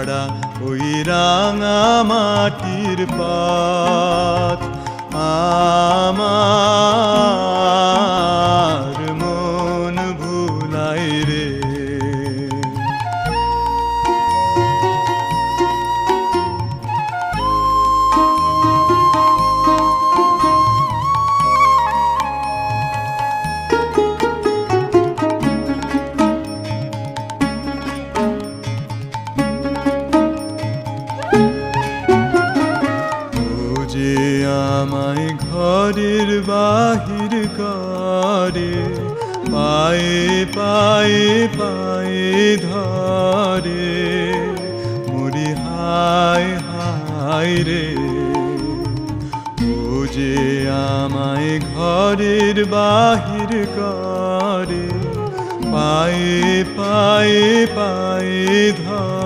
ছাড়া ওই রাঙা মাটির পথ আমার মন ভুলাই রে। যে আমায় ঘরের বাহির করে, পায়ে পায়ে পায়ে ধরে, মরি হায় হায় রে। ও যে আমায় ঘরের বাহির করে, পায়ে পায়ে পায়ে ধরে,